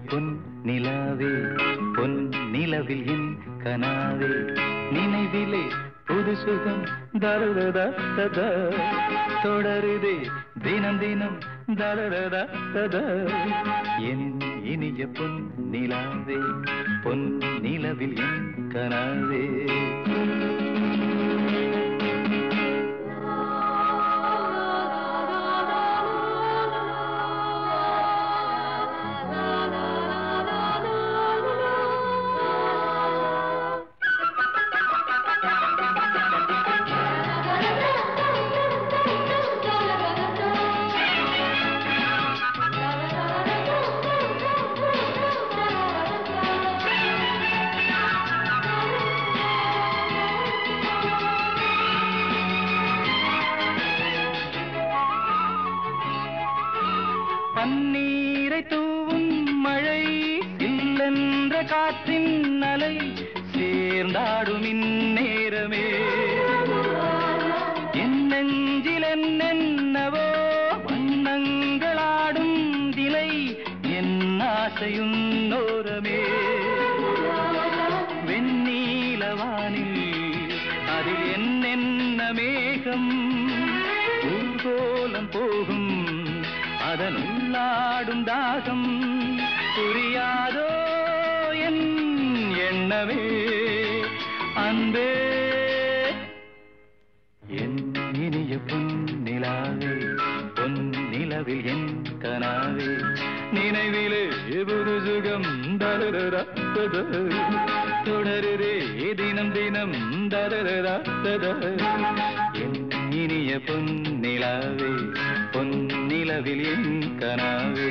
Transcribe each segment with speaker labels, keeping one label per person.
Speaker 1: பொன் நிலாவே பொன் நிலவில் என் கனாவே நினைவிலே புது சுகம் தரதத தொடருதே தினம் தினம் தரதத என் இனிய பொன் நிலாவே பொன் நிலவில் என் கனாவே பன்னீரை தூவும் மழை இல்லென்ற காற்றின் அலை சேர்ந்தாடும் இந்நேரமே என் நெஞ்சில் என்னென்னவோ வண்ணங்களாடும் திலை என் ஆசையுன்னோரமே வெண்ணீலவானில் அதில் என்னென்ன மேகம் ஊர்கோலம் போகும் அதன் நான் உள்ளாடும் தாகம் புரியாதோ என் எண்ணமே அன்பே என் இனிய பொன்னிலாவே பொன்னிலவில் என் கனாவே நினைவிலே புது சுகம் தரரா தொடருதே தினம் தினம் தரரா என் இனிய பொன்னிலாவே பொன்னிலவில் என் கனாவே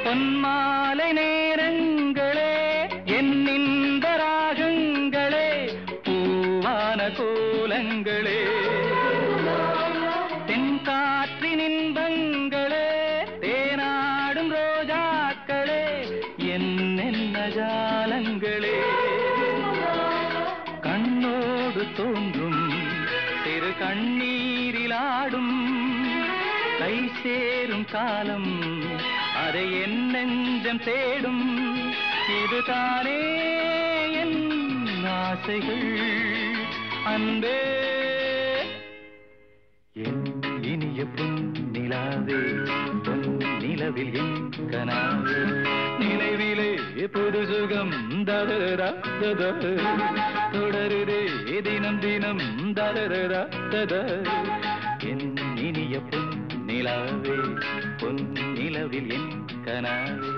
Speaker 1: பொன்மாலை நேரங்களே என்னின்ப ராகங்களே பூவான கோலங்களே தென்காற்றின் இன்பங்களே தேனாடும் ரோஜாக்களே என்னென்ன ஜாலங்களே கண்ணோடு தோன்றும் திரு கண்ணீரிலாடும் கை சேரும் காலம் அதை என் நெஞ்சம் தேடும் இதுதானே என் ஆசைகள் அன்பே என் இனிய பொன்னிலாவே பொன்னிலவில் என் கனாவே நினைவிலே புது சுகம் தரரா தொடருதே தினம் தினம் தரரா என் இனிய பொன்னிலாவே பொன்னிலவில் என் கனாவே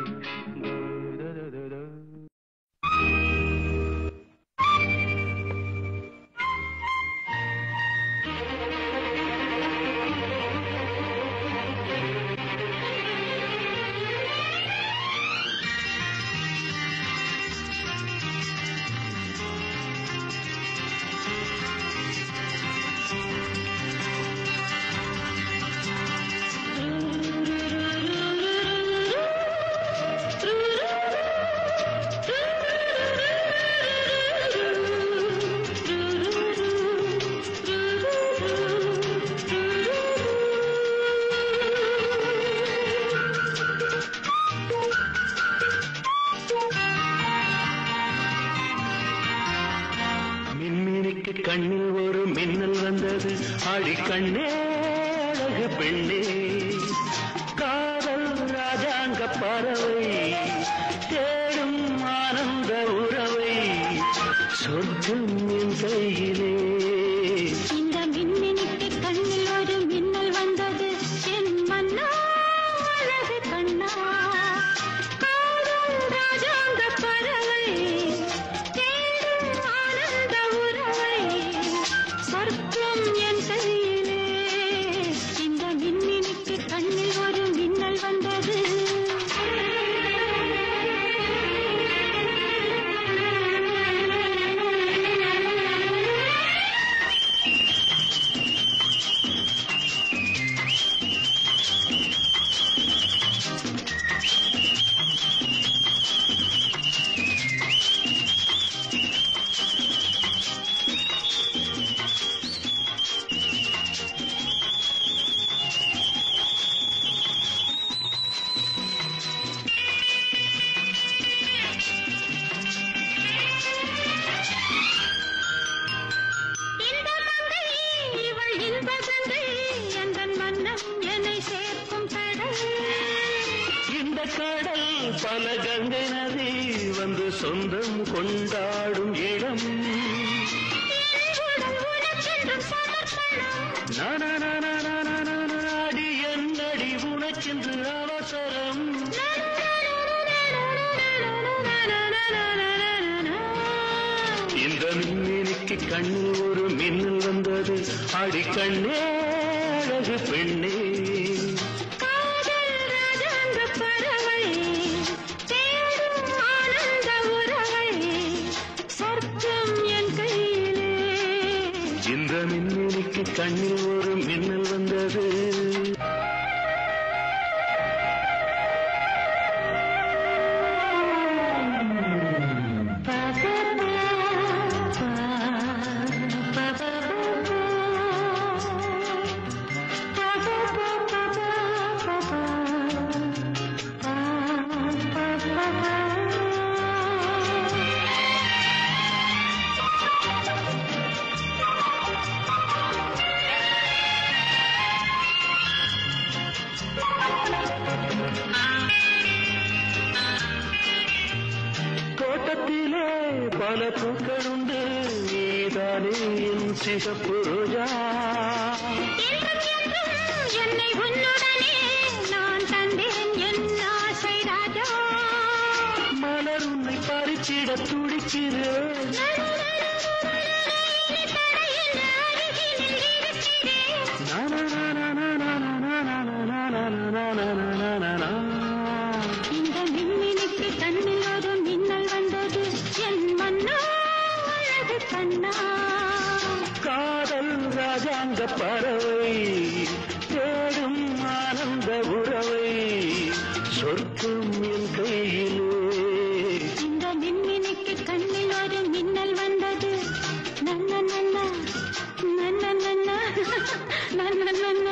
Speaker 1: கண்ணில் ஒரு மின்னல் வந்தது ஆடி கண்ணே அழகு பெண்ணே காதல் ராஜாங்க பறவை தேடும் ஆனந்த உறவை சொர்க்கம் என் கையிலே
Speaker 2: இந்த மின்மினிக்கு கண்ணில் ஒரு மின்னல் வந்தது என் மன்னா அழகு கண்ணா காதல் ராஜாங்க பறவை சொர்க்கம் என் கையிலே இந்த மின்மினிக்கு கண்ணில் ஒரு மின்னல் வந்தது
Speaker 1: கடல் பல கங்கை நதி வந்து சொந்தம் கொண்டாடும் இடம் நாடி என்னடி உனக்கென்று அவசரம் இந்த மின்மினிக்கு கண்ணில் ஒரு மின்னல் வந்தது ஆடி கண்ணே அழகு பெண்ணே இந்த மின்மினிக்கு கண்ணில் ஒரு மின்னல் வந்தது தோட்டத்திலே பல பூக்களுண்டு நீதானே என் சிகப்பு ரோஜா
Speaker 2: என்னை உன்னுடனே நான் தந்தேன் என் ஆசை ராஜா
Speaker 1: மலர் உன்னை பறிச்சிட துடிக்கிறேன்
Speaker 2: இந்த மின்மினிக்கு கண்ணில் ஒரு மின்னல் வந்தது என் மன்னா அழகு கண்ணா
Speaker 1: காதல் ராஜாங்க பறவை தேடும் ஆனந்த உறவை சொர்க்கம் என் கையிலே
Speaker 2: இந்த மின்மினிக்கு கண்ணில் ஒரு மின்னல் வந்தது நன்ன நன்ன நன்ன நன்ன நன்ன நன்ன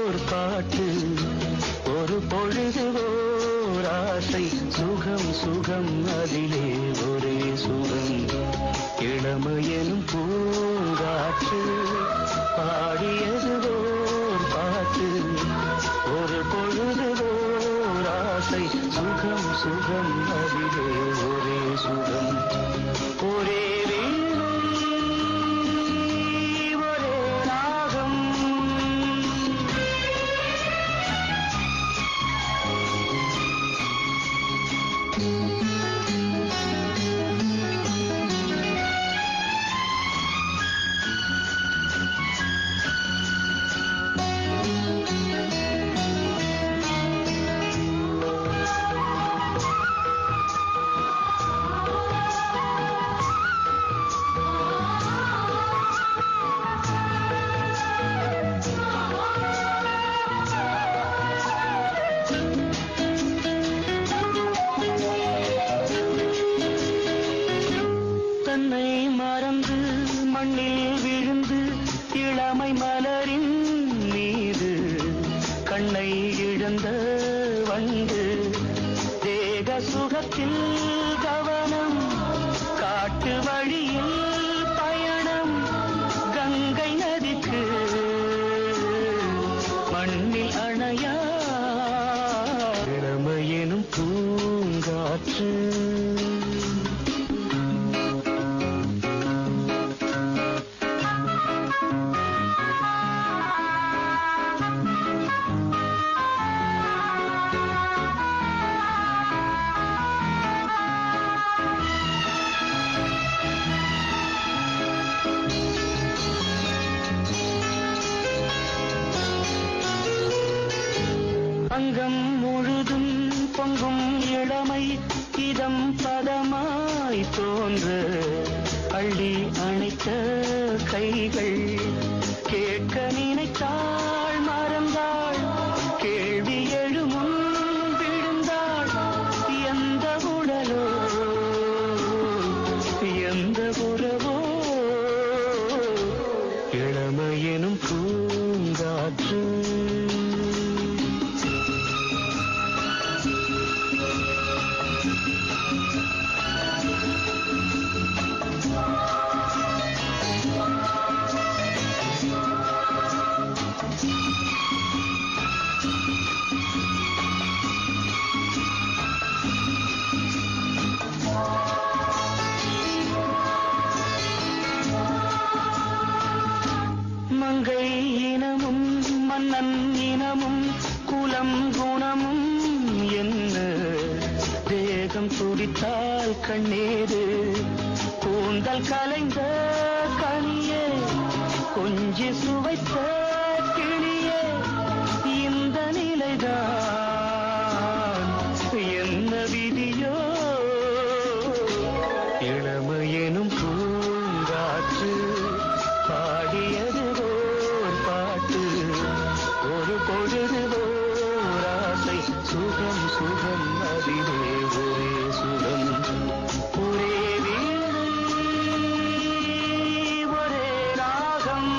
Speaker 1: ஓர் பாட்டு ஒரு பொழுது ஓர் ஆசை சுகம் சுகம் அதிலே ஒரே சுகம் இளமையெனும் பூங்காற்று பாடியது ஓர் பாட்டு ஒரு பொழுது ஓர் ஆசை சுகம் சுகம் அதிலே ஒரே சுகம் ஒரே தன்னை மறந்து மண்ணில் விழுந்து இளமை மலரின் மீது கண்ணை இழந்த வண்டு தேக சுகத்தில் கவனம் காட்டு வழியில் பயணம் கங்கை நதிக்கு மண்ணில் அணையா இளமையெனும் பூங்காற்று அங்கம் முழுதும் பொங்கும் இளமை இதம் பதமாய் தோன்ற அள்ளி அணைத்த கைகள் கேட்க நினைத்தாள் மறந்தாள் கேள்வி எழுமுன் விழுந்தாள் எந்த உடலோ எந்த உறவோ இளமையெனும் பூங்காற்று மங்கை இனமும் மன்னன் இனமும் குலம் குணமும் என்ன தேகம் துடித்தால் கண்ணீரு கூந்தல் கலைந்த கனியே கொஞ்சி சுவைத்த கிளியே இந்த நிலைதான் என்ன விதியோ இளமையெனும் பூங்காற்று பாடியது ஓர் பாட்டு ஒரு பொழுது ஓர் ஆசை சுகம் சுகம் அதிலே ஒரே சுகம் ஒரே வீணை ஒரே ராகம்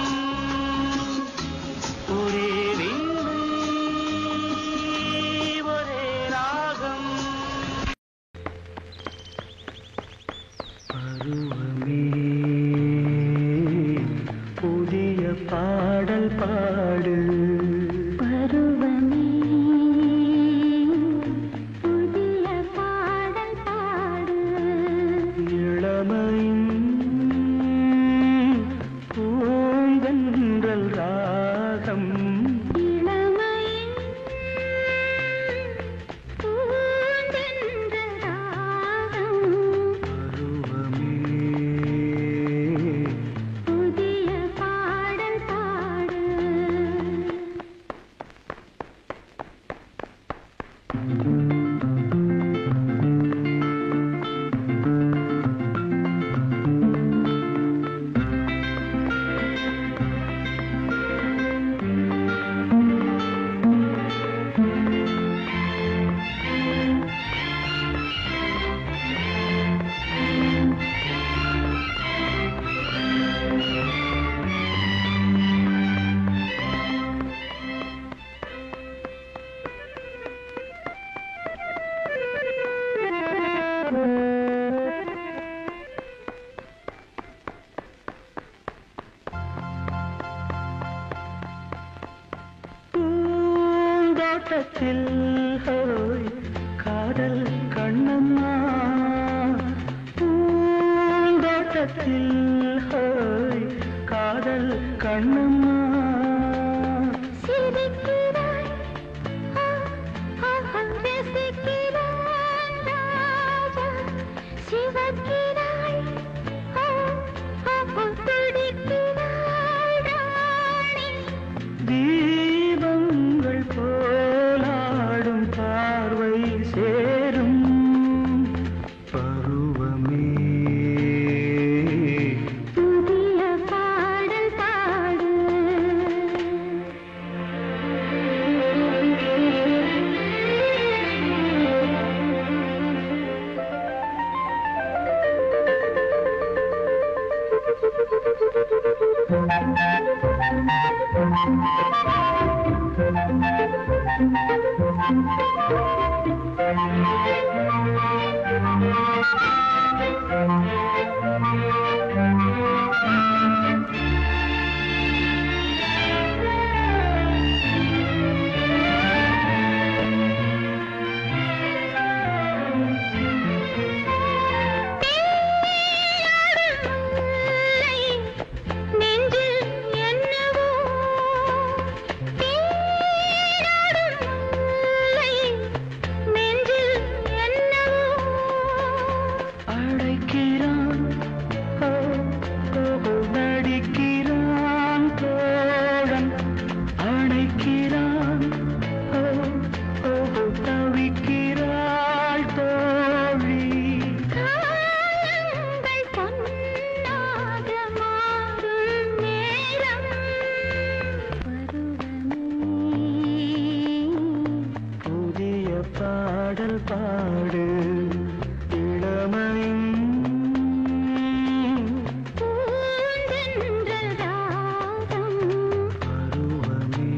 Speaker 1: பூந்தோட்டத்தில் ஹோய் காதல் கண்ணம்மா பூந்தோட்டத்தில் ஹோய் காதல் கண்ணம்மா
Speaker 2: சிரிக்கிறாய் ரசிக்கிறான் ராஜா சிவக்கிறாய் துடிக்கிறாய் ராணி
Speaker 1: தீபங்கள் போலாடும் பார்வை சேரும் பருவமே
Speaker 2: புதிய பாடல் பாடு நெஞ்சில் என்னவோ தேடாடும் முல்லை நெஞ்சில் என்னவோ
Speaker 1: அழைக்கிறான் ஓ, ஓ, நடிக்கிறான் தோழன் அணைக்கிறான் ஓ, ஓ, தவிக்கிறாள் தோழி
Speaker 2: காலங்கள் பொன்னாக மாறும் நேரம் பருவமே
Speaker 1: புதிய பாடல் பாடு இளமையின்
Speaker 2: பூந்தென்றல் ராகம்
Speaker 1: பருவமே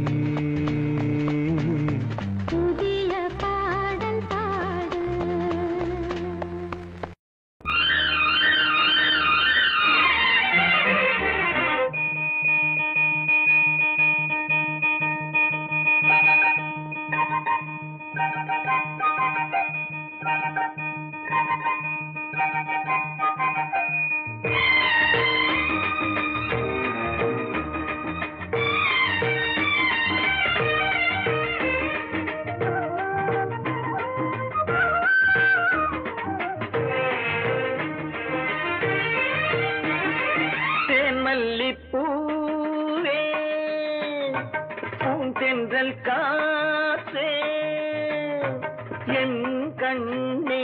Speaker 2: புதிய பாடல் பாடு
Speaker 1: தேன்மல்லிப்பூவே பூந்தென்றல் காற்றே என் கண்ணே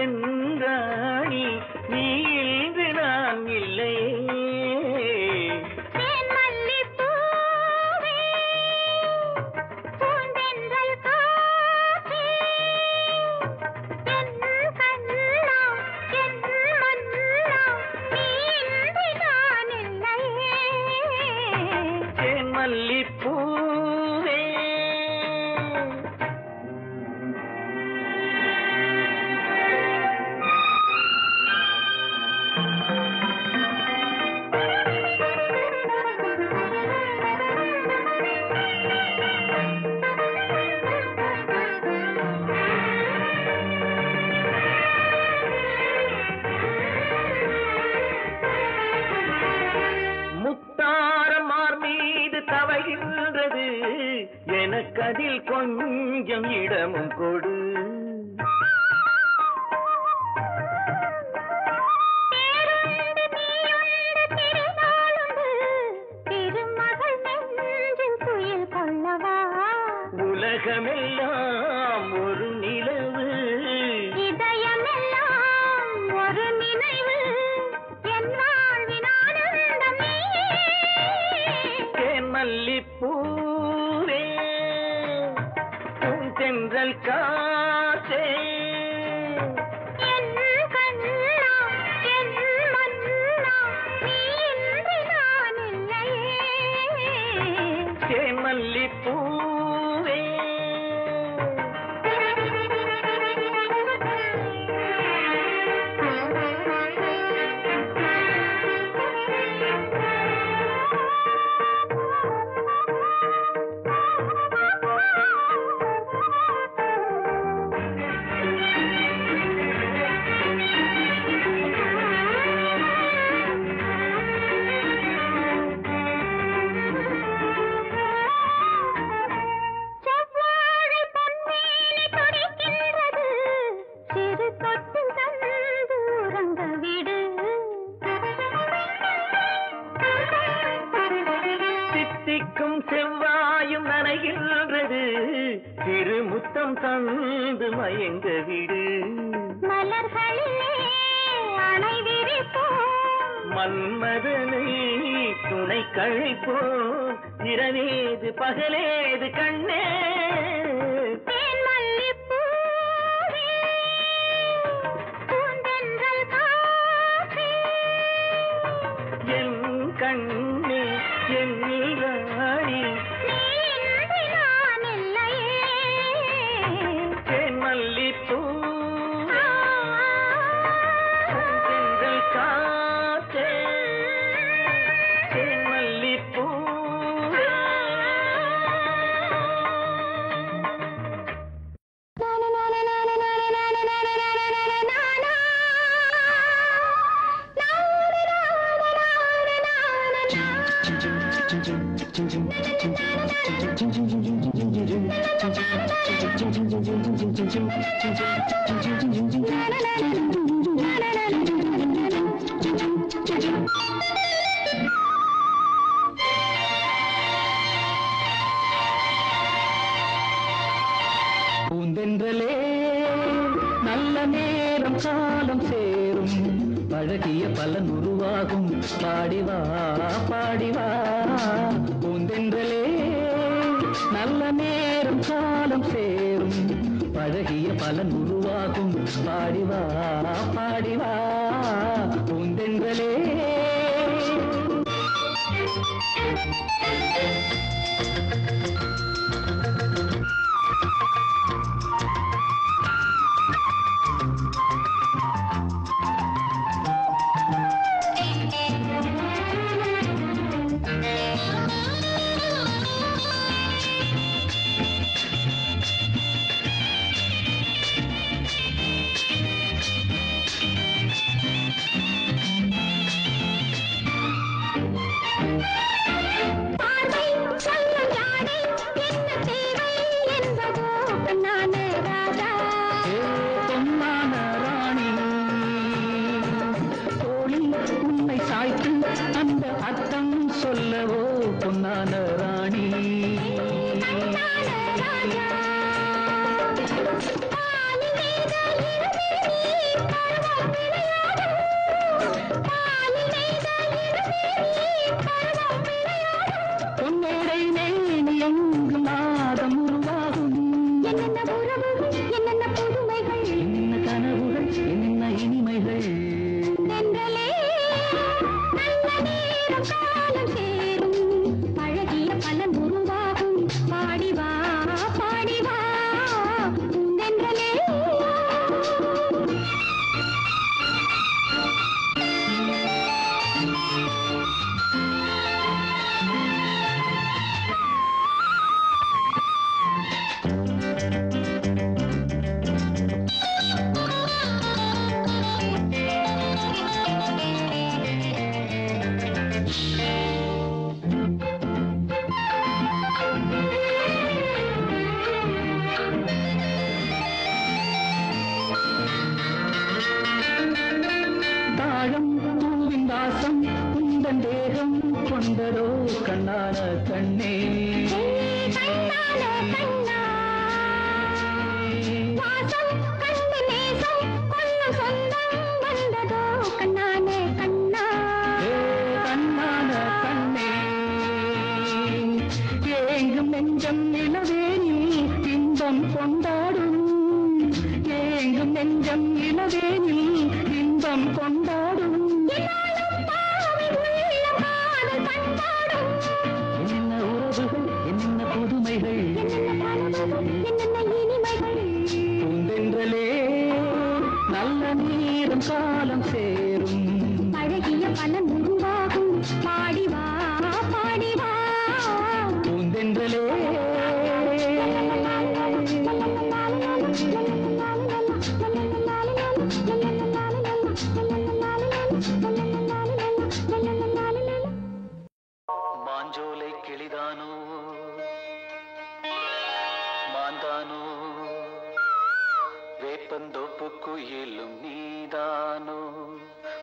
Speaker 1: என் ராணி நீ இன்று நான் இல்லை
Speaker 2: தேன்மல்லிப்பூவே பூந்தென்றல் காற்றே என் கண்ணா என் மன்னா நீ இன்றி நான் இல்லையே
Speaker 1: தேன்மல்லிப்பூவே முத்தாரமார் மீது தவழ்கின்றது எனக்கதில் கொஞ்சம் இடமும் கொடு
Speaker 2: பேருண்டு நீயுண்டு திருநாளுண்டு திருமகள் நெஞ்சில் துயில் கொள்ளவா
Speaker 1: உலகமெல்லாம் ஒரு நிலவு
Speaker 2: இதயமெல்லாம் ஒரு நினைவு என் வாழ்வின் ஆனந்தம் நீயே
Speaker 1: தேன்மல்லிப்பூவே பூந்தென்றல் காற்றே
Speaker 2: என் கண்ணா என் மன்னா நீ இன்றி நான் இல்லையே
Speaker 1: தேன்மல்லிப்பூவே அணைகின்றது திருமுத்தம் தந்து மயங்க விடு
Speaker 2: மலர்களிலே அணை விரிப்போம்
Speaker 1: மன்மதனை துணை கழிப்போம் இரவேது பகலேது கண்ணே என் கண்ணே என் ராணி தேன் மல்லிப்பூ தென்றல் காற்றே தேன் மல்லிப்பூ பூந்தென்றலே நல்ல நேரம் காலம் சேரும் பழகிய பலன் உருவாகும் பாடிவா பாடிவா பூந்தென்றலே நல்ல நேரம் காலம் சேரும் பழகிய பலன் உருவாகும் பாடிவா பாடிவா பூந்தென்றலே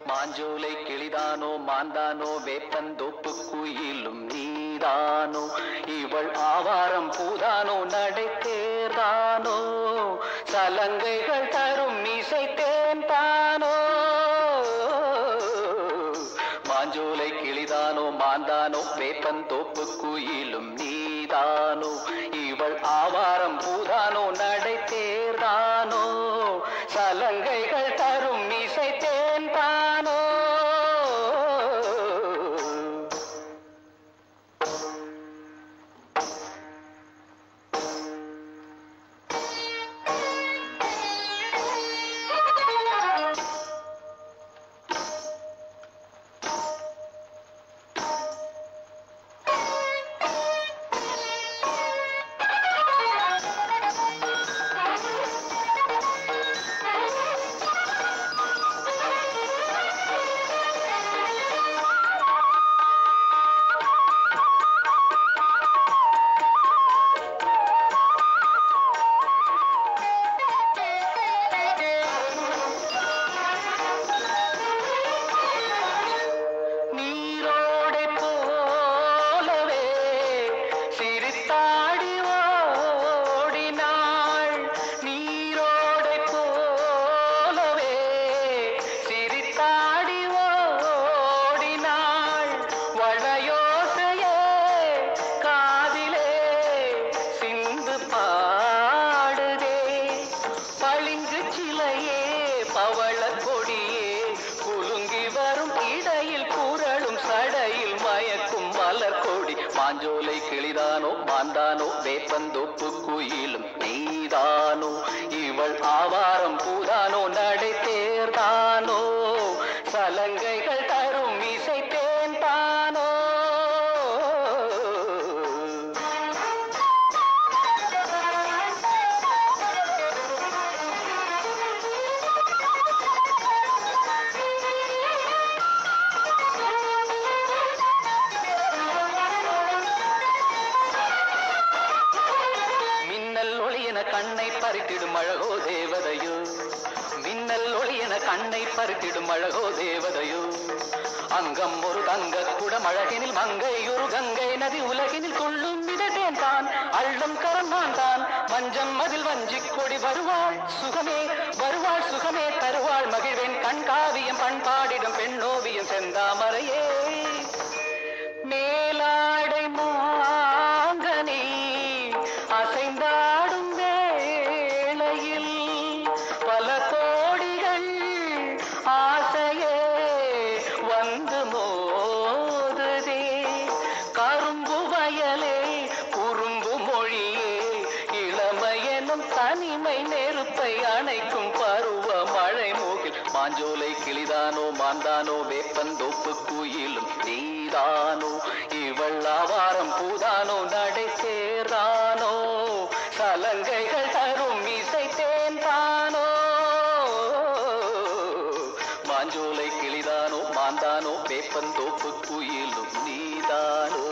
Speaker 1: மாஞ்சோலை கிளிதானோ மாந்தானோ வேப்பந்தோப்பு குயிலும் நீ
Speaker 3: நீதானோ இவள் ஆவாரம் பூதானோ நடை தேர்தானோ சலங்கைகள் தரும் இசை தேன் தானோ மாஞ்சோலை கிளிதானோ மாந்தானோ வேப்பந்தோப்பு குயிலும் நீதானோ இவள் ஆவாரம் பூதானோ நடை தேர்தானோ சலங்கைகள் தரும் இசை தேன் தானோ மாஞ்சோலை கிளிதானோ மாந்தானோ வேப்பந்தோப்பு குயிலும் நீதானோ இவள் ஆவாரம் பூதானோ நடை தேர்தானோ சலங்கைகள் தரும் இசை தேன் தானோ கண்ணை பறித்திடும் அழகோ தேவதையோ மின்னல் ஒளி என கண்ணை பறித்திடும் அழகோ தேவதையோ அங்கம் ஒரு தங்க குடம் அழகினில் மங்கை ஒரு கங்கை நதி உலகினில் கொள்ளும் இதேன் தான் அள்ளம் கரந்தான் தான் மஞ்சம் அதில் வஞ்சிக் கொடி வருவாள் சுகமே தருவாள் மகிழ்வேன் கண் காவியம் பண்பாடிடும் பெண்ணோவியம் செந்தாமரையே மேலாடை மாங்கனி அசைந்தாடும் வேளையில் பல கோடிகள் ஆசையே வந்து மோதுதே கரும்பு வயலே குறும்பு மொழியே இளமையெனும் தனிமை நெருப்பை அணைக்கும் பருவ மழை மூகில் மாஞ்சோலை கிளிதானோ மாந்தானோ வேப்பந்தோப்பு குயிலும் நீதானோ இவள் ஆவாரம் பூதானோ நடை தேர்தானோ சலங்கைகள் தரும் இசை தேன் தானோ மாஞ்சோலை கிளிதானோ மாந்தானோ வேப்பந்தோப்பு குயிலும் நீதானோ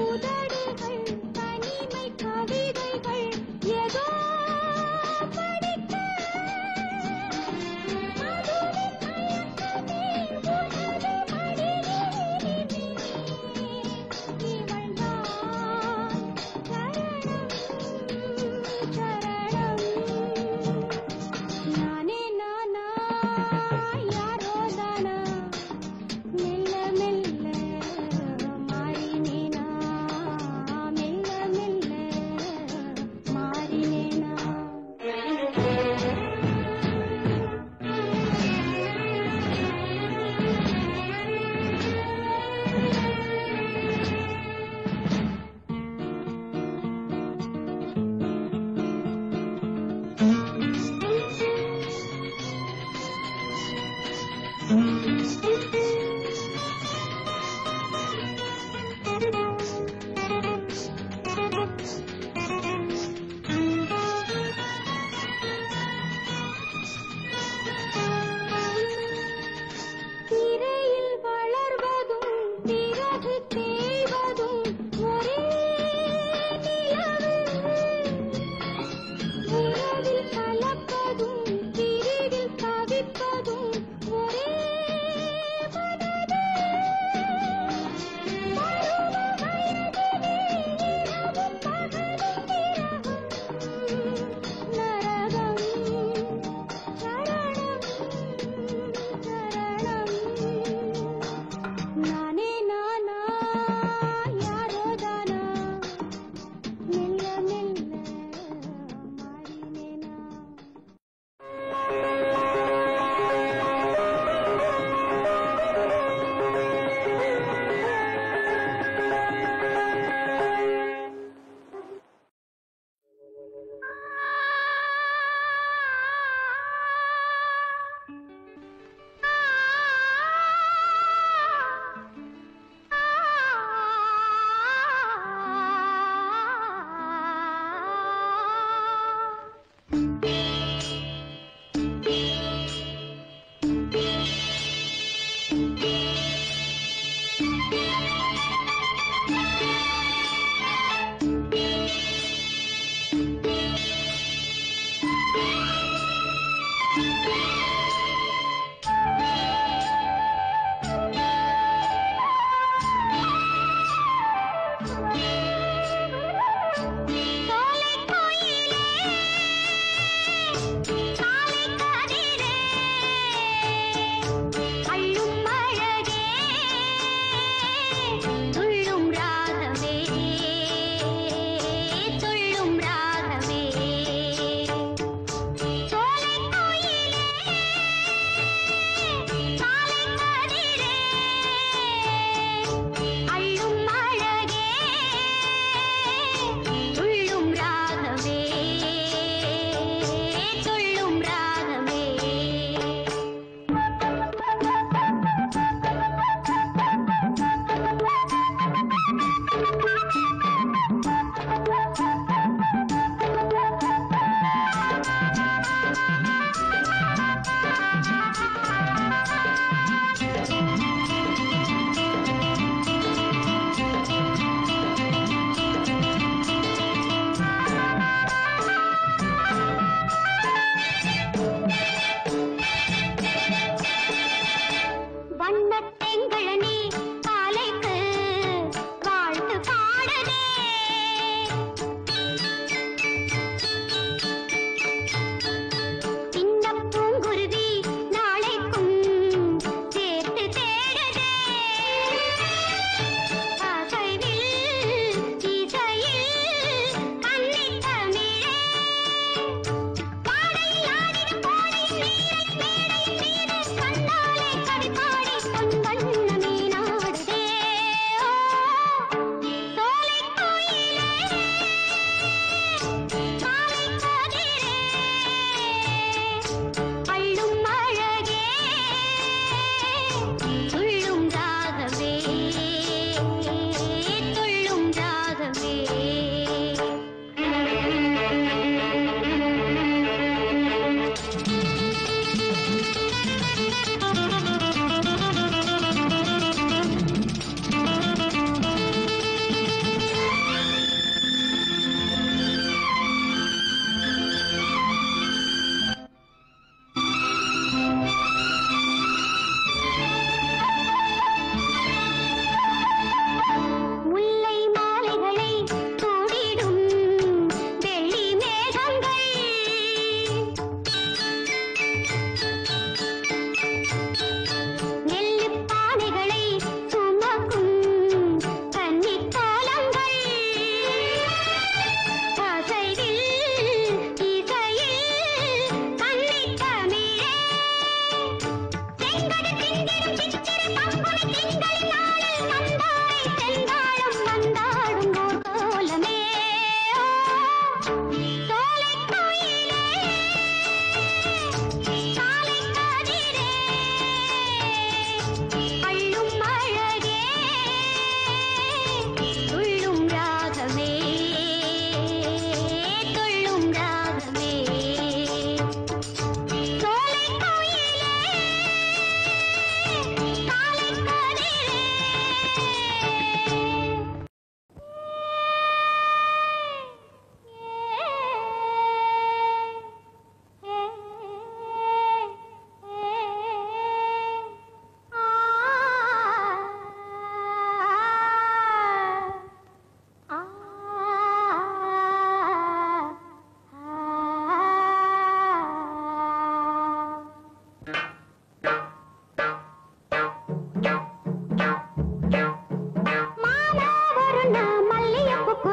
Speaker 2: உதடுகள் தனிமை கவிதைகள் ஏதோ படிக்க அதுவின் மயக்கமே உனது மடியினிலே இவள்தான் சரணம் சரணம் நானே நானா யாரோ தானா மெல்ல மெல்ல மாறினேனா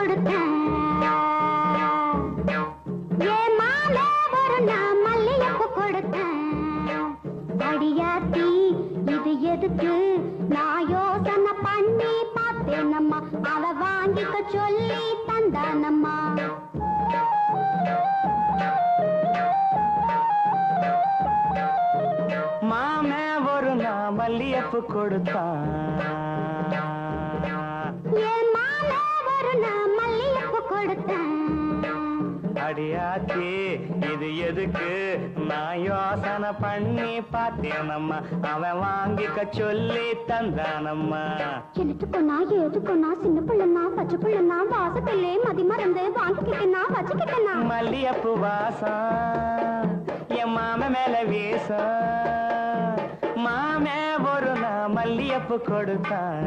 Speaker 2: கொடுத்தேன் ஏன் மாலை ஒரு நான் மல்லிகைப்பூ கொடுத்தேன் அடியாத்தி இது எதுக்கு நான் யோசனை பண்ணி பார்த்தேனம்மா அவ வாங்கிக்க சொல்லி தந்தானம்மா
Speaker 1: மாமே ஒரு நான் மல்லிகைப்பூ கொடுத்தான்
Speaker 2: ஏன் மாலை ஒரு நான் மல்லிகைப்பூ கொடுத்தேன்
Speaker 1: அடியாத்தி இது எதுக்கு நான் யோசனை பண்ணி பார்த்தேனம்மா அவன் வாங்கிக்க சொல்லி தந்தானம்மா
Speaker 2: எனத்துக்குன்னா ஏதுக்குன்னா சின்ன பிள்ளைனா பச்சை பிள்ளைனா வாச பிள்ளை மதி மறந்து வாங்கிக்கிட்டேனா வச்சுக்கிட்டேனா
Speaker 1: மல்லிகைப்பூ வாசம் என் மாம மேல வீசம் மாமே ஒரு நான் மல்லிகைப்பூ கொடுத்தான்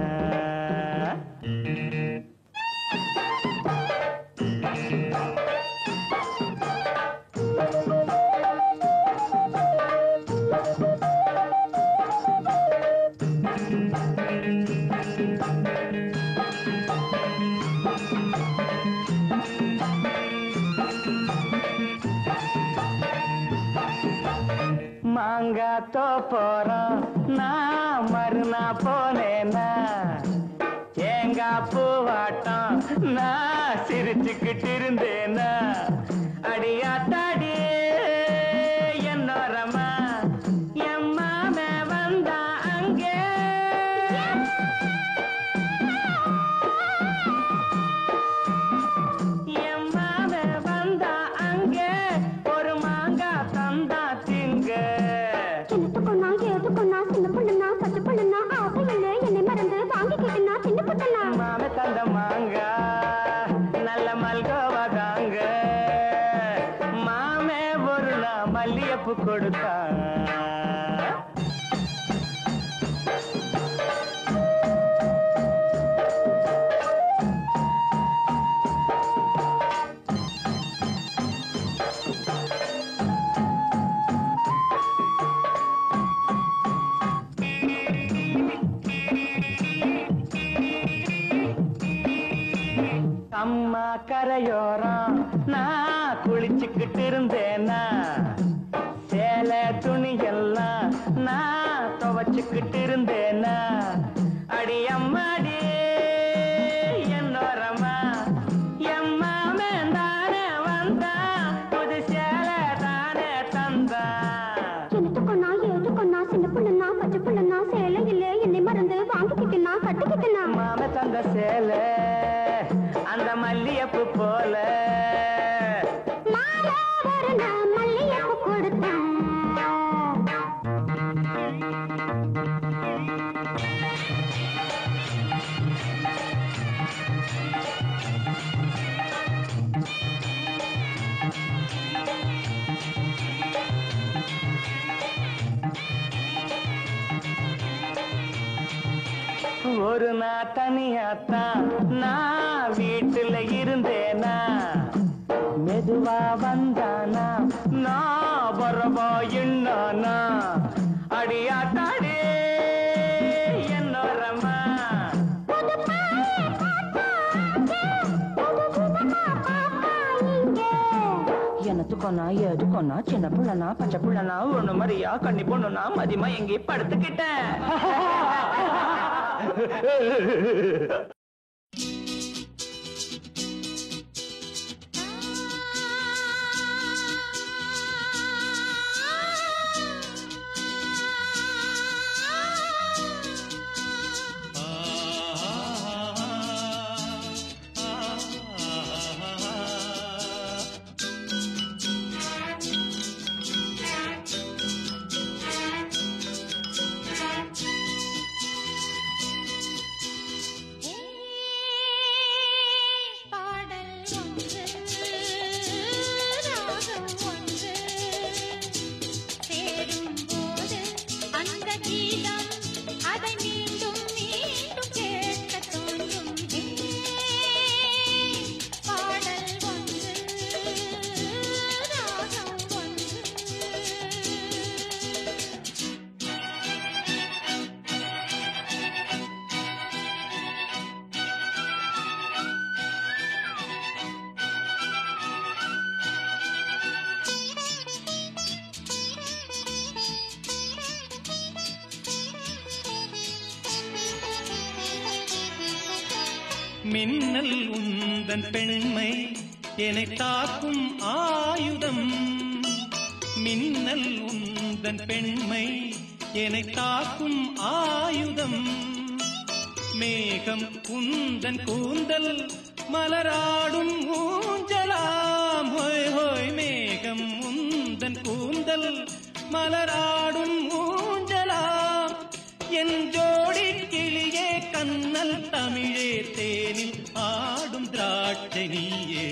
Speaker 1: மாங்காத்தோ போறோம் நான் மறுநா போனேனா தேங்கா பூவாட்டம் நான் சிரிச்சுக்கிட்டு இருந்தேனா அடியாத்தாடி என்னோரமா என் மாமே வந்தா அங்கே என் மாமே வந்தா அங்கே ஒரு மாங்கா தந்தா திங்க
Speaker 2: எனத்துக்குன்னா ஏதுக்குன்னா சின்ன பிள்ளைனா பச்சை பிள்ளைனா ஆசை இல்லை என்னை மறந்து வாங்கிக்கிட்டேனா சின்ன பிள்ளைனா
Speaker 1: மாமே தந்த மாங்கா நல்ல மல்கோவா தாங்க மாமே ஒரு நான் மல்லிகைப்பூ கொடுத்தான் அம்மா கரையோரம் நான் குளிச்சுக்கிட்டு இருந்தேனா சேலை துணியெல்லாம் நான் துவச்சுக்கிட்டு இருந்தேனா அடி அம்மாடி என்னோரமா என் மாமன் தானே வந்தா புது சேலை தானே தந்தா
Speaker 2: எனத்துக்குன்னா ஏதுக்குன்னா சின்ன பிள்ளைனா பச்சை பிள்ளைனா சேலை இல்லை என்னை மறந்து வாங்கிக்கிட்டேனா கட்டிக்கிட்டேனா
Speaker 1: மாம தந்த சேலை அந்த மல்லிகைப்பூ போல
Speaker 2: மாலை ஒரு நான் மல்லிகைப்பூ கொடுத்தேன்
Speaker 1: ஒரு நான் தனியாத்தான் நான் வீட்டுல இருந்தேனா மெதுவா வந்தானா நான் வரவா என்னானா அடியாத்தாடி என்னோரமா எனத்துக்கொன்னா எதுக்கொன்னா சின்ன புள்ளனா பச்சை புள்ளனா ஒண்ணு மாதிரியா கண்ணி பொண்ணுனா மதியமா எங்கே படுத்துக்கிட்டேன்
Speaker 4: மின்னல் உந்தன் பெண்மை என்னை தாக்கும் ஆயுதம். மின்னல் உந்தன் பெண்மை என்னை தாக்கும் ஆயுதம். மேகம் உந்தன் கூந்தல் மலராடும் ஊஞ்சலாம். ஹோய் ஹோய் மேகம் உந்தன் கூந்தல் மலராடும் ஊஞ்சலாம். என் ஜோடி கிளியே கண்ணல் தமிழே தேனில் ஆடும் திராட்சை நீயே.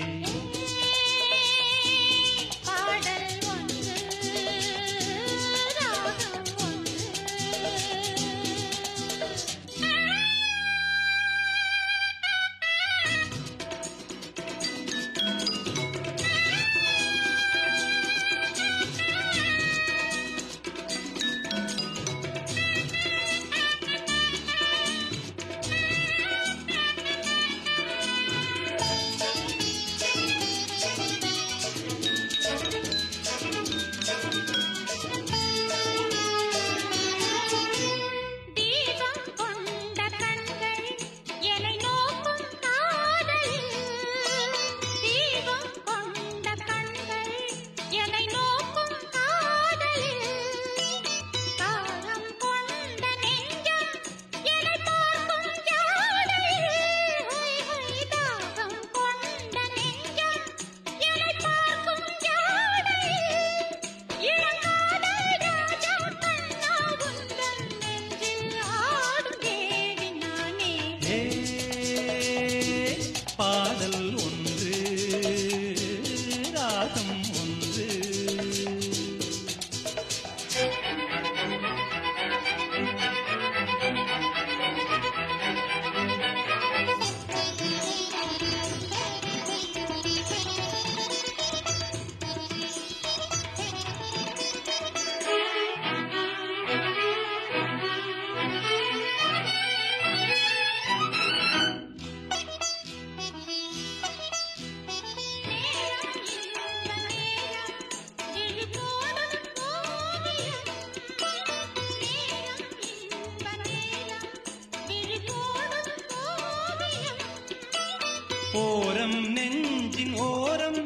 Speaker 4: ஓரம் நெஞ்சின் ஓரம்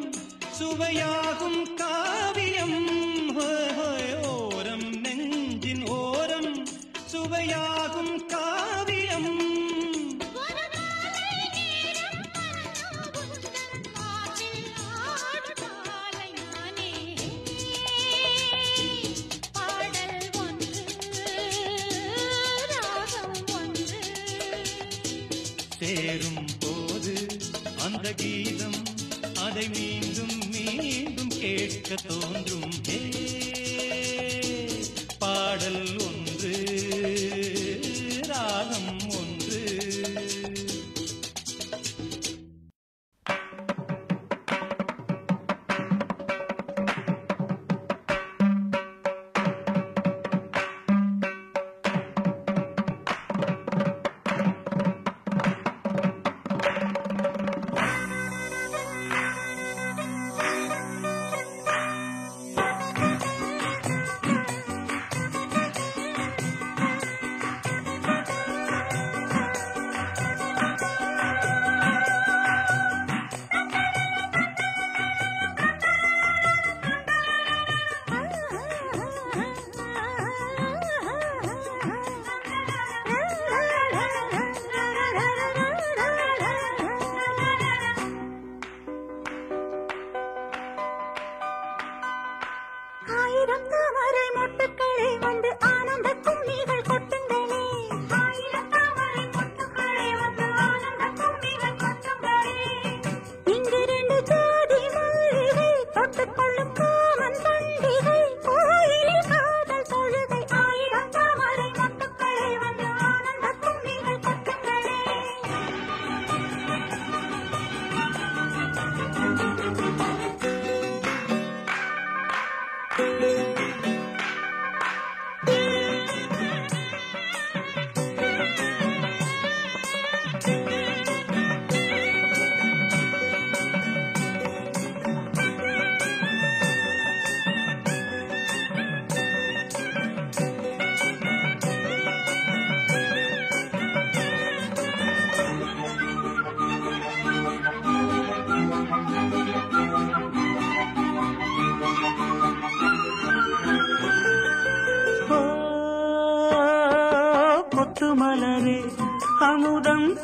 Speaker 4: சுவையாகும் காவியம். ஓரம் நெஞ்சின் ஓரம் சுவையாகும் காவியம். சேரும் போது அந்த கீதம் அதை மீண்டும் மீண்டும் கேட்க தோன்றும். பாடல் ஒன்று ராகம் ஒன்று.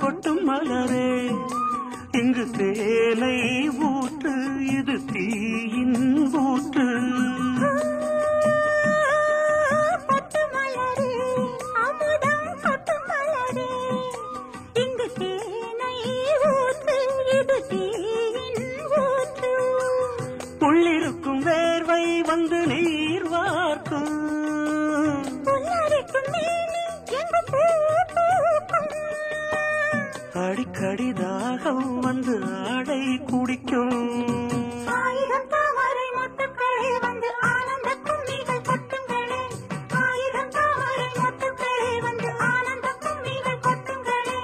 Speaker 5: கொட்டும் மலரே இங்கு தேனை ஊற்று இது தீயின் ஊற்று உள்ளிருக்கும் வேர்வை வந்து நீர் வார்க்கும் அடிக்கடி தாகம் வந்து ஆடை குடிக்கும்
Speaker 2: ஆயிரம் தாமரை மொட்டுக்களே வந்து ஆனந்த கும்மிகள் கொட்டுங்களே ஆயிரம் தாமரை மொட்டுக்களே வந்து ஆனந்த கும்மிகள் கொட்டுங்களே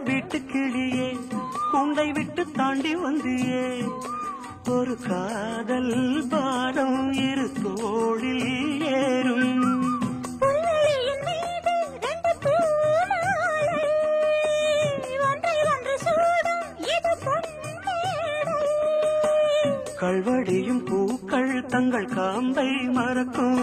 Speaker 5: வீட்டுக்கிளியே கூண்டை விட்டு தாண்டி வந்தியே ஒரு காதல் பாரம் இரு தோளில் ஏறும் கல்வடியும் பூக்கள் தங்கள் காம்பை மறக்கும்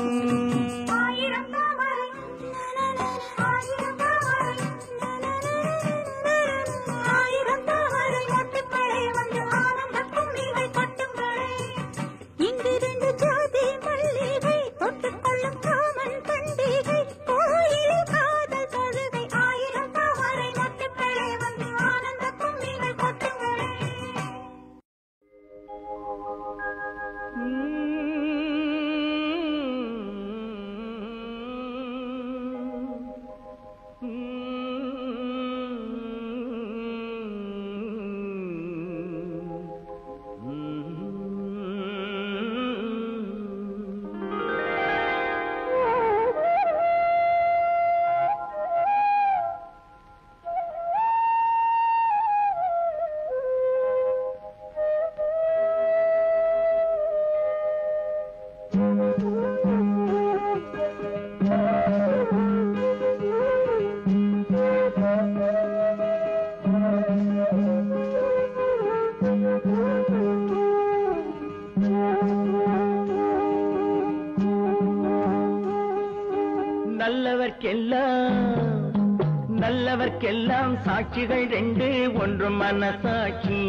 Speaker 5: நல்லவர்க்கெல்லாம் சாட்சிகள் ரெண்டு ஒன்று மனசாட்சி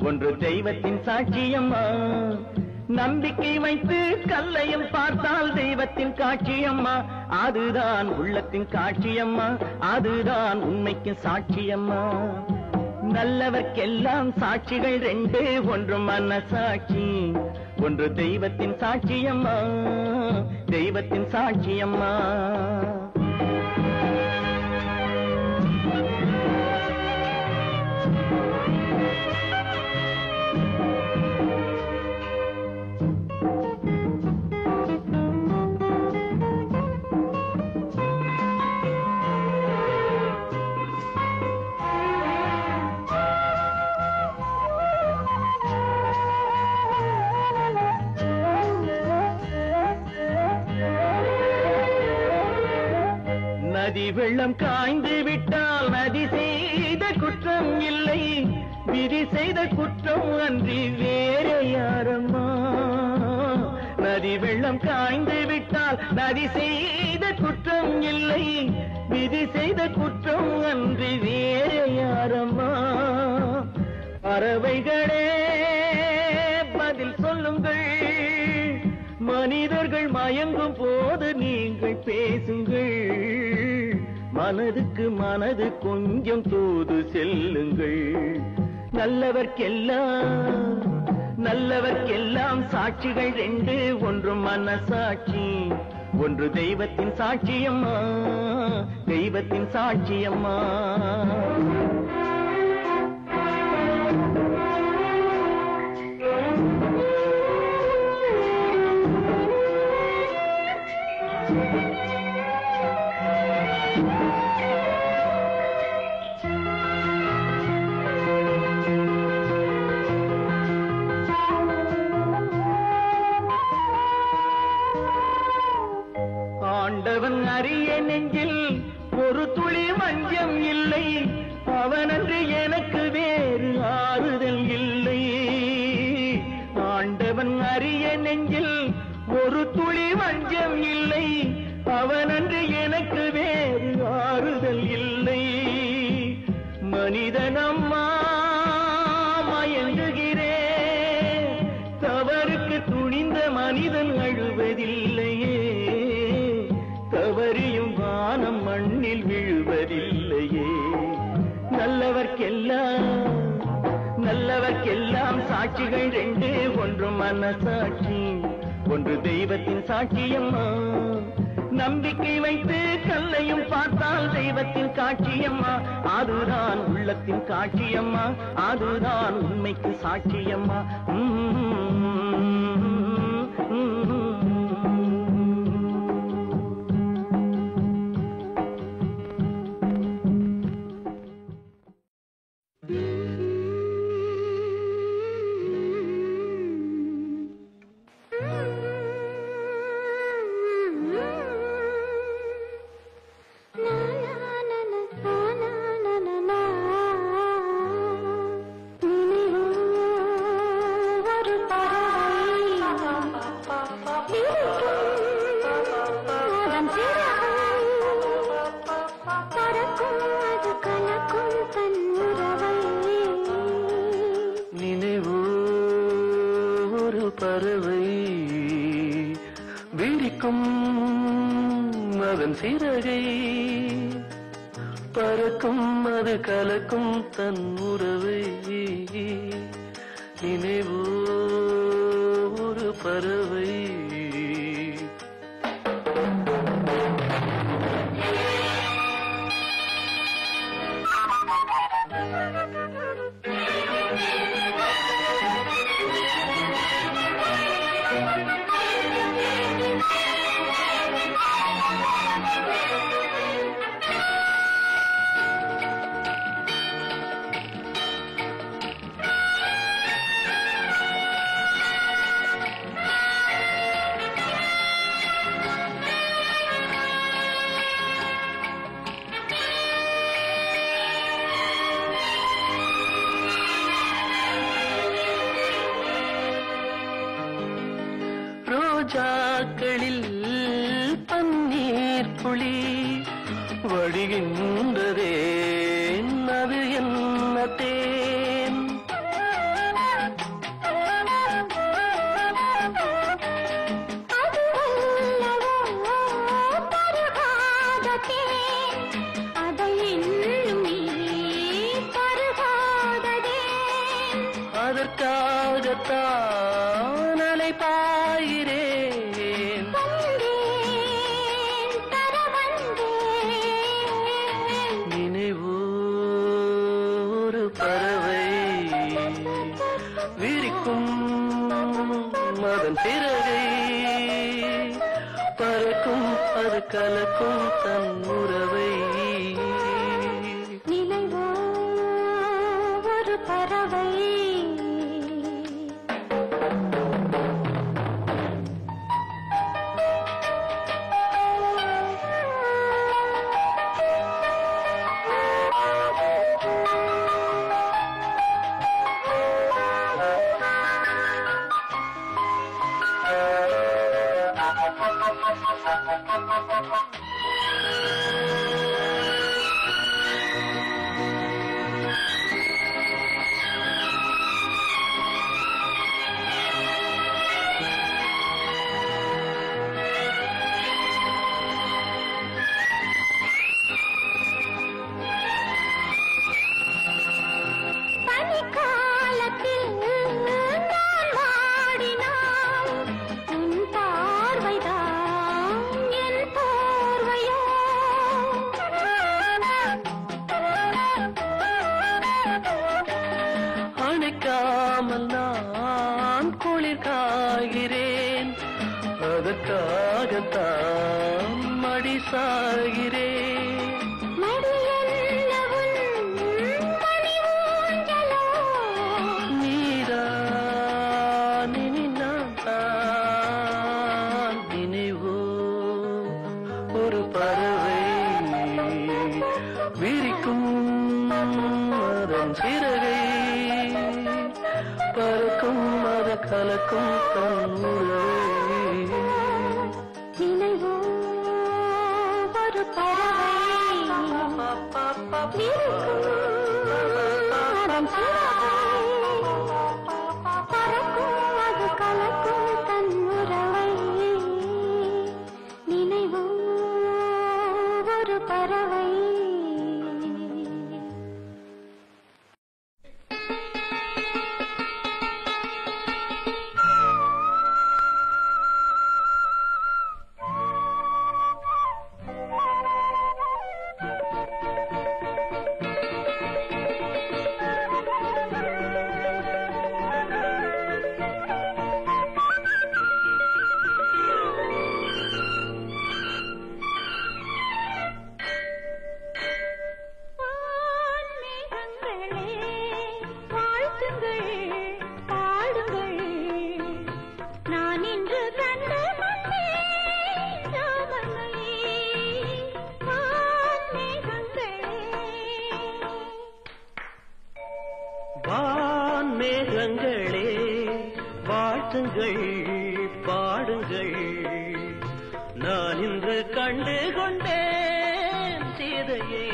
Speaker 5: ஒன்று தெய்வத்தின் சாட்சியம்மா நம்பிக்கை வைத்து கல்லையும் பார்த்தால் தெய்வத்தின் காட்சியம்மா அதுதான் உள்ளத்தின் காட்சியம்மா அதுதான் உண்மைக்கு சாட்சியம்மா நல்லவர்க்கெல்லாம் சாட்சிகள் ரெண்டு ஒன்று மனசாட்சி ஒன்று தெய்வத்தின் சாட்சியம்மா தெய்வத்தின் சாட்சியம்மா நதி வெள்ளம் காய்ந்து விட்டால் நதி செய்த குற்றம் இல்லை விதி செய்த குற்றம் அன்றி வேறு யாரம்மா நதி வெள்ளம் காய்ந்து விட்டால் நதி செய்த குற்றம் இல்லை விதி செய்த குற்றம் அன்றி வேறு யாரம்மா பறவைகளே பதில் சொல்லுங்கள் மனிதர்கள் மயங்கும் போது நீங்கள் பேசுங்கள் மனதுக்கு மனது கொஞ்சம் தூது செல்லுங்கள் நல்லவர்க்கெல்லாம் சாட்சிகள் ரெண்டு ஒன்று மனசாட்சி ஒன்று தெய்வத்தின் சாட்சியம்மா தெய்வத்தின் சாட்சியம்மா
Speaker 6: நெஞ்சில் ஒரு துளி வஞ்சம் இல்லை, அவனன்று எனக்கு வேறு ஆறுதல் இல்லை. ஆண்டவன் அறிய நெஞ்சில் ஒரு துளி வஞ்சம் இல்லை, அவனன்று எனக்கு வேறு ஆறுதல் இல்லை. மனிதனம்மா மயங்குகிறேன், தவறுக்கு துணிந்த மனிதன் அழுவதில்லையே, தவறியும் வானம் மண்ணில் விழுவதில்லையே. நல்லவர்க்கெல்லாம் சாட்சிகள் ரெண்டு, ஒன்று மனசாட்சி, ஒன்று தெய்வத்தின் சாட்சியம்மா. நம்பிக்கை வைத்து கல்லையும் பார்த்தால் தெய்வத்தின் காட்சியம்மா, அதுதான் உள்ளத்தின் காட்சியம்மா, அதுதான் உண்மைக்கு சாட்சியம்மா.
Speaker 7: பறவை விரிக்கும் அதன் சிறகை, பறக்கும் அது கலக்கும் தன் உறவை. நினைவோ ஒரு பறவை. ரோஜாக்களில் பன்னீர் புளி வடிகின்றதே, அது என்ன தேன்? அதற்காகத்தான் அலைபாயிரேன். நினைவோ ஒரு பறவை விரிக்கும் அதன் சிறகை, பறக்கும் அது கலக்கும் தன் உறவை.
Speaker 2: நினைவோ ஒரு பறவை.
Speaker 7: அணைக்காமல் நான் குளிர் காகிறேன், அதற்காகத்தான் மடி சாகிறேன். நீதான் இனி நான் தான். நினைவோ ஒரு பறவை கலக்கும் தன் உறவை
Speaker 2: நினைவோ ஒரு பறவை பறக்கும் அது கலக்கும் தன் உறவை நினைவோ ஒரு பறவை
Speaker 7: வான்மேகங்களே வாழ்த்துங்கள் பாடுங்கள் நான் இன்று கண்டு கொண்டேன் சீதையை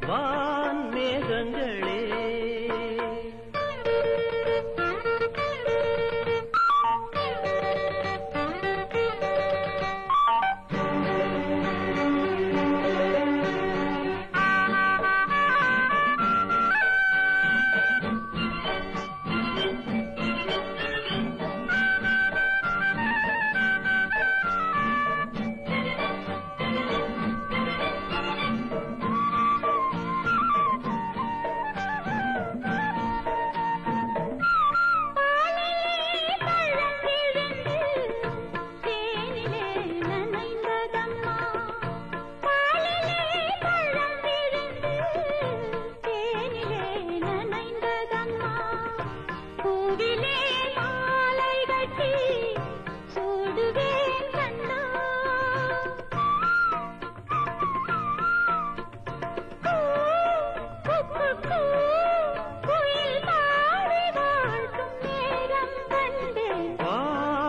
Speaker 7: வான்மேகங்களே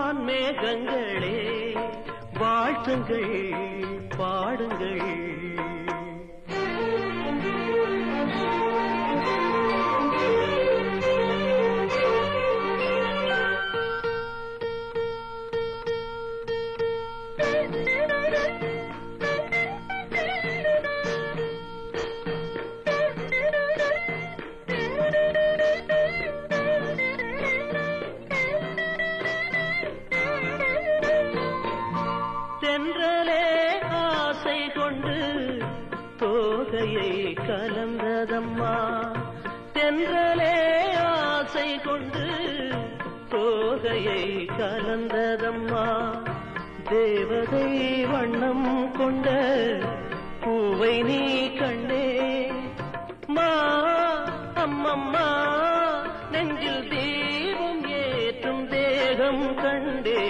Speaker 7: வான்மேகங்களே வாழ்த்துங்கள் பாடுங்கள் தென்றலே ஆசை கொண்டு தோகையை கலந்ததம்மா தென்றலே ஆசை கொண்டு தோகையை கலந்ததம்மா தேவதை வண்ணம் கொண்ட பூவை நீ கண்டே மா அம்மம்மா நெஞ்சில் தீபம் ஏற்றும் தேகம் கண்டே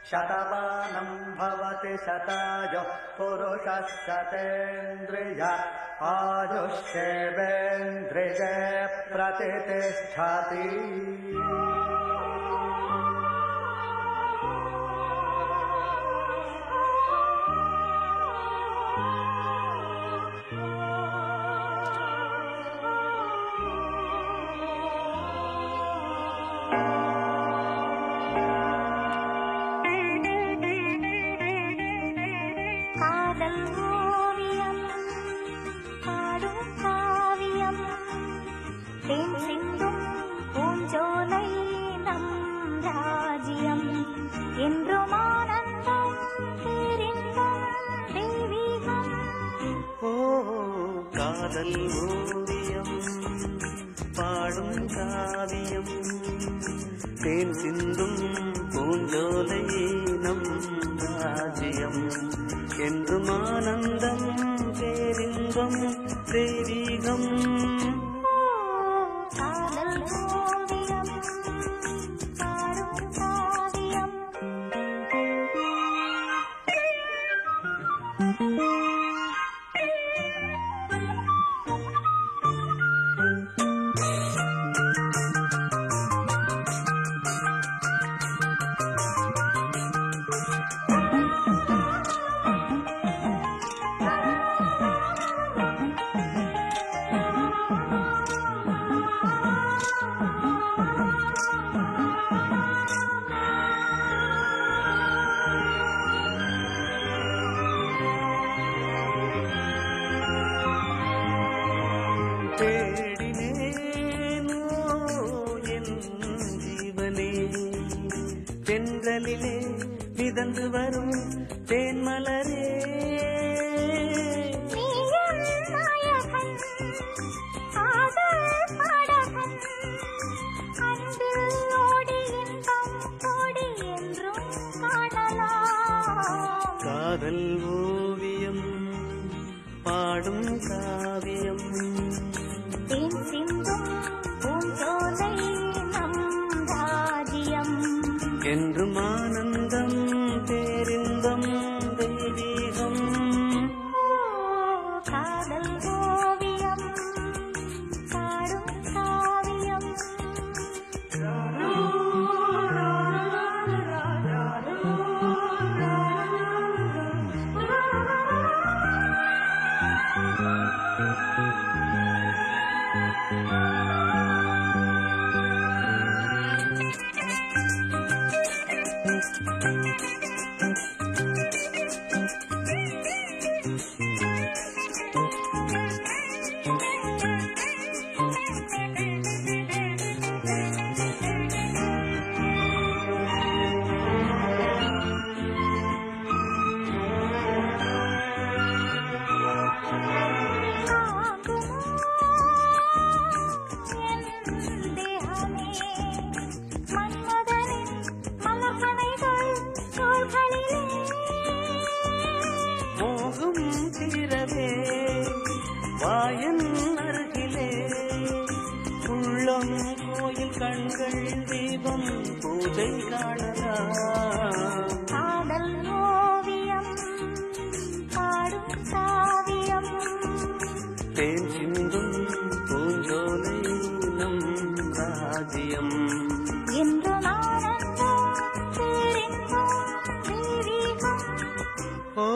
Speaker 8: शतमानं भवति शताय पुरुषः शतेन्द्रिय आयुष्येवेन्द्रिये प्रतिष्ठति
Speaker 7: காதல் ஓவியம் பாடும் காவியம் தேன் சிந்தும் பூஞ்சோலை நம் ராஜ்யம் என்றும் ஆனந்தம் பேரின்பம் தெய்வீகம் தென்றலிலே மிதந்து வரும் தேன்மலரே காதல் ஓவியம் பாடும் காவியம்
Speaker 2: தேன் சிந்தும் பூஞ்சோலை நம் ராஜ்யம்
Speaker 7: என்றும் ஆனந்தம் பேரின்பம் தெய்வீகம்
Speaker 2: காதல் ஓவியம் பாடும் காவியம்
Speaker 7: வாயன் அருகிலே உள்ளம் கோயில் கண்கள் தீபம் பூஜை காணலாம்
Speaker 2: காதல் ஓவியம் பாடும் காவியம்
Speaker 7: தேன் சிந்தும் பூஞ்சோலை நம் ராஜ்யம்
Speaker 2: என்று ஆனந்தம் பேரின்பம் தெய்வீகம்
Speaker 7: ஓ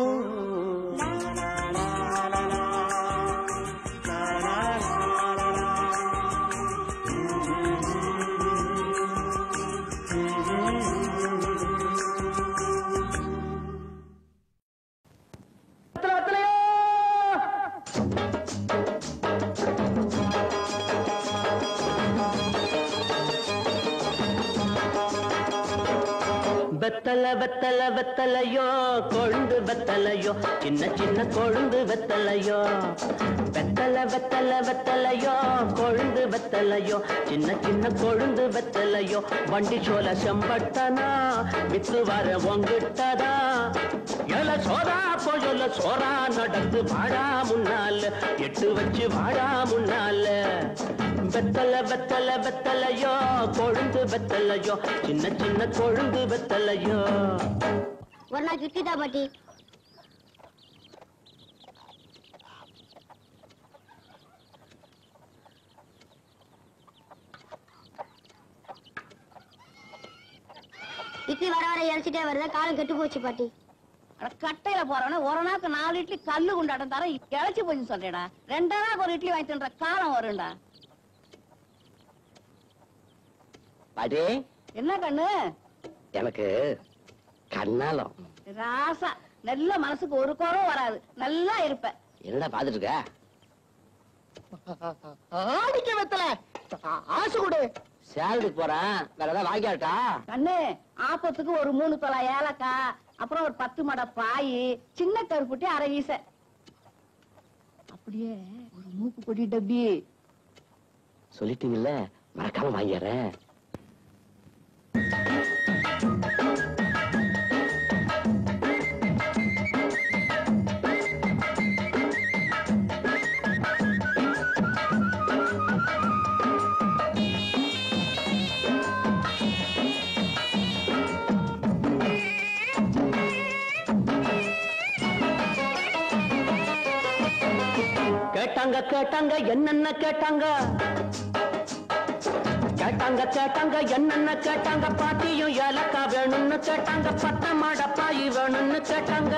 Speaker 6: வெத்தல வெத்தல வெத்தலையோ கொழுந்து வெத்தலையோ சின்ன சின்ன கொழுந்து வெத்தலையோ வெத்தல வெத்தல வெத்தலையோ கொழுந்து வெத்தலையோ சின்ன சின்ன கொழுந்து வெத்தலையோ வண்டி சோல செம்பட்டனா வித்து வர ஒங்கிட்டதா எல சோரா போயொல்ல சோரா நடந்து வாடா முன்னால எட்டு வச்சு வாடா முன்னால வெத்தலை வெத்தலை வெத்தலையோ கொழுந்து வெத்தலையோ சின்ன சின்ன கொழுந்து வெத்தலையோ.
Speaker 9: ஒரு நாள் கிட்டிதா பாட்டி. இட்லி வர வர இறச்சிட்டே வருதா, காலம் கெட்டு போச்சு பாட்டி.
Speaker 1: கட்டையில போறவன ஒரு நாளுக்கு 4 இட்லி கல்லு குண்டாட்டம் தர இழைச்சி போச்சு சொல்றேடா. 2 நாளுக்கு ஒரு இட்லி வாங்கி தின்ற காலம் வரும்டா.
Speaker 6: பாட்டி
Speaker 1: என்ன கண்ணு?
Speaker 6: எனக்கு கண்ணாலம்
Speaker 1: ராசா நல்ல மனசுக்கு ஒரு குறவும் வராது, நல்லா இருப்ப.
Speaker 6: என்னடா பாத்துட்டு இருக்க?
Speaker 1: ஆடிக்க வெத்தல ஆசு கொடு.
Speaker 6: சேலரிக்கு போறேன், வேற ஏதாவது வாங்கியாட்டா?
Speaker 1: கண்ணு ஆப்பத்துக்கு ஒரு 3 தொலை ஏலக்காய், அப்புறம் ஒரு 10 மடை பாய், சின்ன கருப்புட்டி அரை வீச, அப்படியே ஒரு மூக்கு பொடி டப்பி.
Speaker 6: சொல்லிட்டீங்கல்ல, மறக்காம வாங்கிடுறேன். கேட்டாங்க கேட்டாங்க என்னென்ன கேட்டாங்க, கேட்டாங்க கேட்டாங்க என்னென்ன கேட்டாங்க, பாட்டியும் ஏலக்கா வேணும்னு கேட்டாங்க, 10 மாட பாய் வேணும்னு கேட்டாங்க,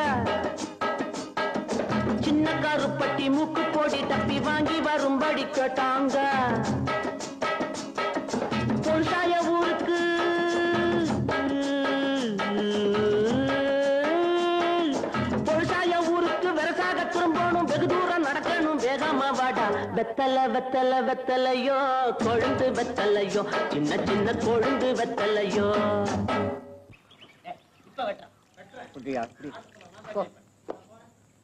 Speaker 6: சின்ன கருப்பட்டி மூக்கு போடி டப்பி வாங்கி வரும்படி கேட்டாங்க. பொருசாய ஊருக்கு பொருசாய ஊருக்கு வெரசாக திரும்பணும், வெகு தூரம் நடக்கணும், வேகமா வாடா. வெத்தலை வெத்தலை வெத்தலையோ கொழுந்து வெத்தலையோ சின்ன சின்ன கொழுந்து வெத்தலையோ.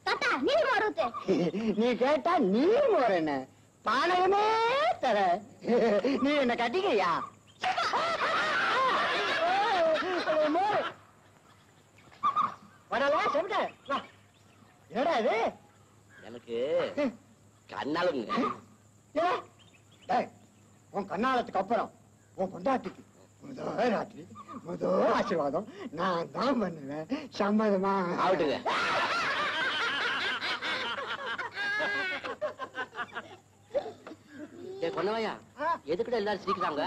Speaker 9: தாத்தா நீ மாறுத்து.
Speaker 10: நீ கேட்டா நீ போறேன்ன பானகமே தர, நீ என்ன கட்டிக்கையா? வரல சொல்லிட்ட. ஏடா இது?
Speaker 6: எனக்கு கண்ணாலுங்க.
Speaker 10: உன் கண்ணாலத்துக்கு அப்புறம் உன் பொண்டாட்டிக்கு முதல் ஆசீர்வாதம் நான் தான் பண்ணுவேன். சம்மதமா?
Speaker 6: ஆகட்டுங்க. கொண்டவையா, எதுக்கிட்ட எல்லாரும் சிரிக்கிறாங்க?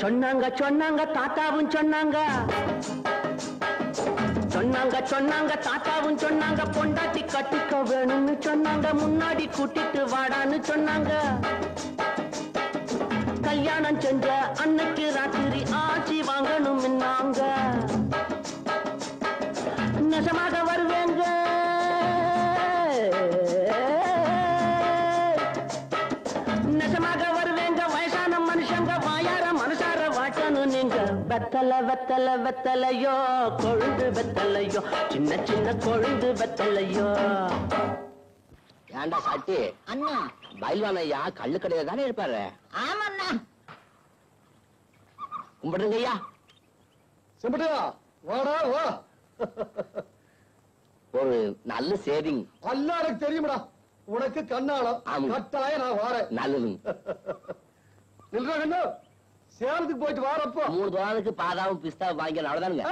Speaker 6: சொன்னாங்க சொன்னாங்க தாத்தாவும் சொன்னாங்க, சொன்னாங்க சொன்னாங்க தாத்தாவும் சொன்னாங்க, பொண்டாட்டி கட்டிக்க வேணும்னு சொன்னாங்க, முன்னாடி கூட்டிட்டு வாடான்னு சொன்னாங்க. கல்யாணம் செஞ்ச அன்னைக்கு ராத்திரி ஆட்சி வாங்கணும் நாங்க, நெசமாக வருவேங்க நெசமாக வருவேங்க, வயசான மனுஷங்க வாயார மனசார வாட்டணும் நீங்க. வெத்தலை வெத்தலை வெத்தலையோ கொழுந்து வெத்தலையோ சின்ன சின்ன கொழுந்து வெத்தலையோ. ஏண்டா சாட்டி
Speaker 10: அண்ணா
Speaker 6: பயில்வான் ஐயா கல்லு கடையில தானே இருப்பாரு?
Speaker 10: ஆமாண்ணா.
Speaker 6: கும்பிடுங்க ஐயா.
Speaker 10: சிம்பிட்டியா வாடா வா.
Speaker 6: ஒரு நல்ல சேவிங்.
Speaker 10: அல்ல எனக்கு தெரியுமடா, உனக்கு கண்ணாலம் கட்டாய நான் வாரேன்.
Speaker 6: நல்லதுங்க.
Speaker 10: நில்றாங்க சேலத்துக்கு போயிட்டு வாரப்போ
Speaker 6: 3 தோரானுக்கு பாதாவும் பிஸ்தா வாங்கி அவ்வளவுதானுங்க.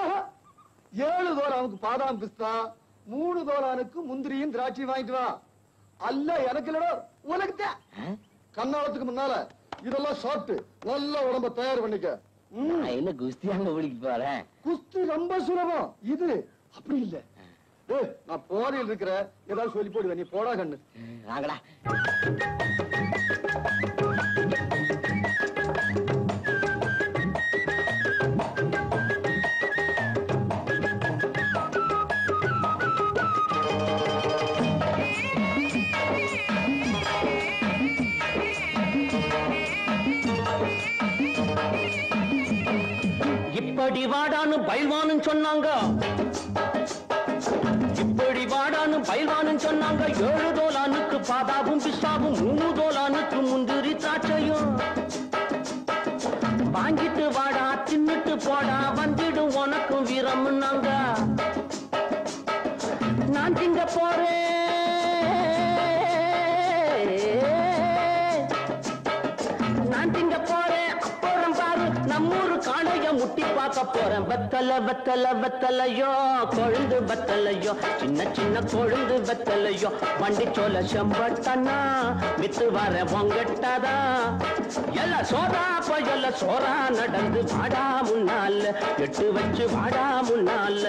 Speaker 10: 7 தோரானுக்கு பாதாம் பிஸ்தா, 3 தோரானுக்கு முந்திரியும் திராட்சை வாங்கிட்டு வா. அல்ல எனக்கு இல்லடா உனக்கு. கண்ணாலத்துக்கு முன்னால இதெல்லாம் சாப்பிட்டு நல்ல உடம்ப தயார் பண்ணிக்க.
Speaker 6: என்ன குஸ்தியாங்க பிடிக்க போறேன்?
Speaker 10: குஸ்தி ரொம்ப சுலபம், இது அப்படி இல்ல. நான் போதையில் இருக்கிற ஏதாவது சொல்லி போடுவேன், நீ போடா கண்ணு.
Speaker 6: வாங்கடா. இப்படி வாடான்னு பயில்வான்னு சொன்னாங்க இப்படி வாடான்னு பயில்வான்னு சொன்னாங்க 7 தோலானுக்கு பாதாவும் பிஸ்தாவும் 3 தோலானுக்கு முந்திரி திராட்சையும் வாங்கிட்டு வாடா தின்னுட்டு போடா வந்துடும் உனக்கும் வீரம்னாங்க நான் திங்க போறேன் நான் திங்க போறேன் அப்புறம் பாரு நம்மூரு காளைய முட்டி பார்க்க போறேன் வெத்தல வெத்தல வெத்தலையோ கொழுந்து வெத்தலையோ சின்ன சின்ன கொழுந்து வெத்தலையோ வண்டி சோல செம்பட்டனா வித்து வர பொங்கட்டாதா எல்லாம் சோறா போயல்ல சோறா நடந்து வாடா முன்னால எட்டு வச்சு வாடா முன்னால